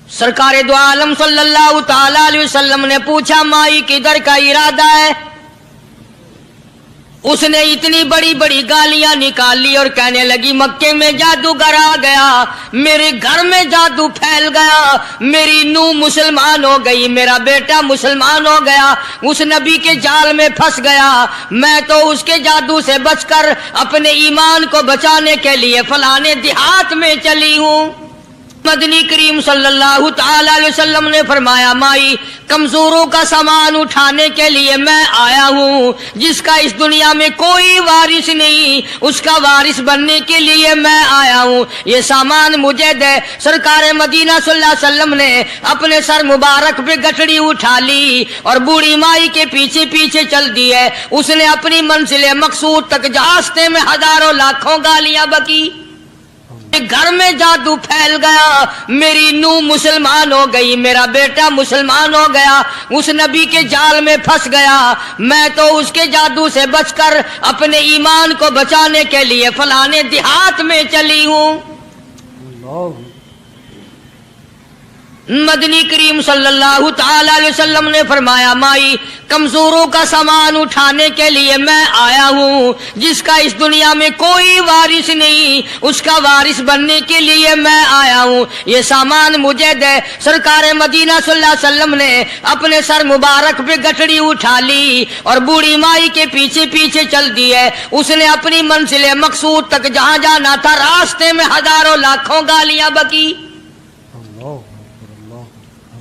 सरकार दो आलम सल्लल्लाहु ताला अलैहि वसल्लम ने पूछा, माई किधर का इरादा है? उसने इतनी बड़ी बड़ी गालियां निकाली और कहने लगी, मक्के में जादूगर आ गया, मेरे घर में जादू फैल गया, मेरी नूह मुसलमान हो गई, मेरा बेटा मुसलमान हो गया, उस नबी के जाल में फंस गया, मैं तो उसके जादू से बचकर अपने ईमान को बचाने के लिए फलाने देहात में चली हूं। मदनी करीम सल्लल्लाहु ताला अलैहि वसल्लम ने फरमाया, माई कमजोरों का सामान उठाने के लिए मैं आया हूँ, जिसका इस दुनिया में कोई वारिस नहीं, उसका वारिस बनने के लिए मैं आया हूँ, ये सामान मुझे दे। सरकार मदीना सल्लल्लाहु अलैहि वसल्लम ने अपने सर मुबारक पे गठड़ी उठा ली और बूढ़ी माई के पीछे पीछे चल दी है। उसने अपनी मंजिल मकसूद तक रास्ते में हजारों लाखों गालियां बकी। घर में जादू फैल गया, मेरी नूह मुसलमान हो गई, मेरा बेटा मुसलमान हो गया, उस नबी के जाल में फंस गया, मैं तो उसके जादू से बचकर अपने ईमान को बचाने के लिए फलाने देहात में चली हूं। मदनी करीम सल्लल्लाहु ताला अलैहि वसल्लम ने फरमाया, माई कमजोरों का सामान उठाने के लिए मैं आया हूँ, जिसका इस दुनिया में कोई वारिस नहीं, उसका वारिस बनने के लिए मैं आया हूँ, ये सामान मुझे दे। सरकार मदीना सल्लल्लाहु अलैहि वसल्लम ने अपने सर मुबारक पे गठड़ी उठा ली और बूढ़ी माई के पीछे पीछे चल दी है। उसने अपनी मंजिल मकसूद तक जहाँ जाना था रास्ते में हजारों लाखों गालियां बकी।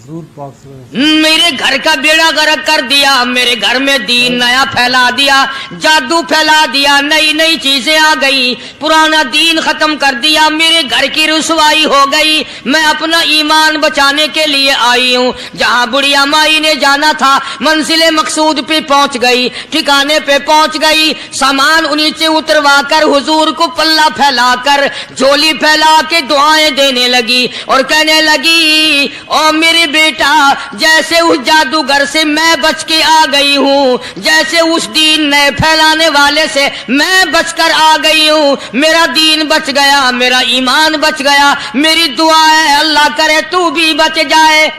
मेरे घर का बेड़ा गर्क कर दिया, मेरे घर में दीन नया फैला दिया, जादू फैला दिया, नई नई चीजें आ गई, पुराना दीन खत्म कर दिया, मेरे घर की रुसवाई हो गई, मैं अपना ईमान बचाने के लिए आई हूँ। जहाँ बुढ़िया माई ने जाना था मंजिल मकसूद पे पहुँच गई, ठिकाने पे पहुँच गई, सामान नीचे उतरवा कर हुजूर को पल्ला फैलाकर झोली फैला के दुआएं देने लगी और कहने लगी, ओ मेरे बेटा, जैसे उस जादूगर से मैं बच के आ गई हूँ, जैसे उस दीन नए फैलाने वाले से मैं बचकर आ गई हूँ, मेरा दीन बच गया, मेरा ईमान बच गया, मेरी दुआ है अल्लाह करे तू भी बच जाए।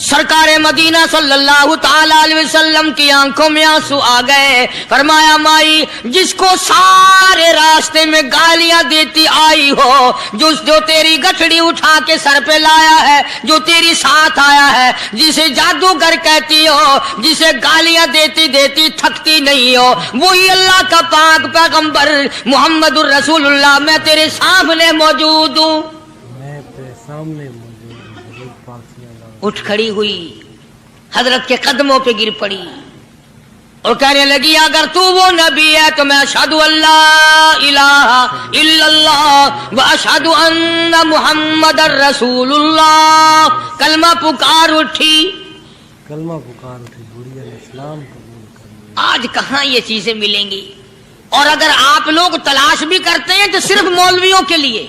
सरकार मदीना सल्लल्लाहु ताला अलैहि वसल्लम की आंखों में आंसू आ गए। फरमाया, माई जिसको सारे रास्ते में गालियां देती आई हो, जो तेरी गठड़ी उठा के सर पे लाया है, जो तेरी साथ आया है, जिसे जादूगर कहती हो, जिसे गालियां देती देती थकती नहीं हो, वही अल्लाह का पाक पैगंबर मुहम्मदुर रसूलुल्लाह, मैं तेरे सामने मौजूद हूँ। मैं तेरे सामने उठ खड़ी हुई, हजरत के कदमों पे गिर पड़ी और कहने लगी, अगर तू वो नबी है तो मैं अशहदु अल्ला इलाहा इल्लल्लाह व अशहदु अन्ना मुहम्मदर रसूलुल्लाह। कलमा पुकार उठी, बुढ़िया ने इस्लाम कबूल कर लिया। आज कहाँ ये चीजें मिलेंगी? और अगर आप लोग तलाश भी करते हैं तो सिर्फ मौलवियों के लिए।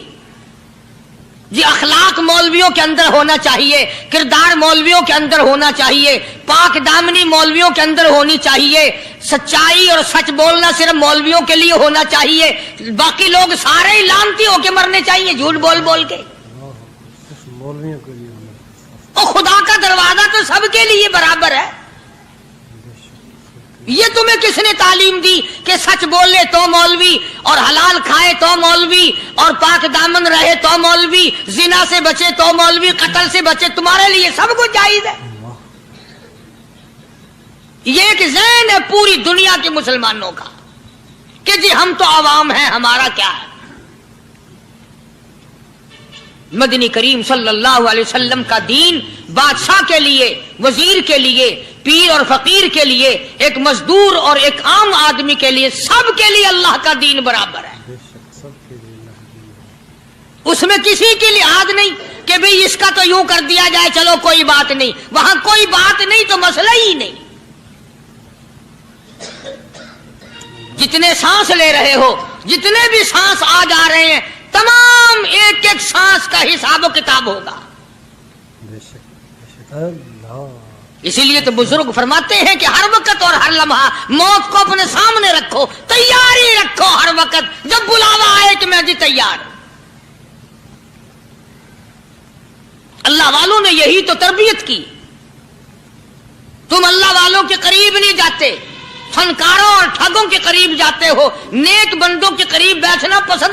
जी अखलाक मौलवियों के अंदर होना चाहिए, किरदार मौलवियों के अंदर होना चाहिए, पाक दामनी मौलवियों के अंदर होनी चाहिए, सच्चाई और सच बोलना सिर्फ मौलवियों के लिए होना चाहिए, बाकी लोग सारे ही लानती होके मरने चाहिए झूठ बोल बोल के। मौलवियों के लिए और खुदा का दरवाजा तो सबके लिए बराबर है। ये तुम्हें किसने तालीम दी कि सच बोले तो मौलवी, और हलाल खाए तो मौलवी, और पाक दामन रहे तो मौलवी, जिना से बचे तो मौलवी, कत्ल से बचे, तुम्हारे लिए सब कुछ जायज है। ये एक ज़हन है पूरी दुनिया के मुसलमानों का कि जी हम तो आवाम हैं, हमारा क्या है। मदनी करीम सल्लल्लाहु अलैहि वसल्लम का दीन बादशाह के लिए, वजीर के लिए, पीर और फकीर के लिए, एक मजदूर और एक आम आदमी के लिए, सब के लिए अल्लाह का दीन बराबर है। उसमें किसी की लिहाज नहीं कि भाई इसका तो यूं कर दिया जाए चलो कोई बात नहीं, वहां कोई बात नहीं तो मसला ही नहीं। जितने सांस ले रहे हो, जितने भी सांस आ जा रहे हैं, तमाम एक एक सांस का हिसाब किताब होगा। इसीलिए तो बुजुर्ग फरमाते हैं कि हर वक्त और हर लम्हा मौत को अपने सामने रखो, तैयारी रखो हर वक्त, जब बुलावा आए कि मैं जी तैयार। اللہ والوں نے یہی تو تربیت کی. تم اللہ والوں کے قریب نہیں جاتے، فنکاروں اور ٹھگوں کے قریب جاتے ہو، نیک بندوں کے قریب بیٹھنا پسند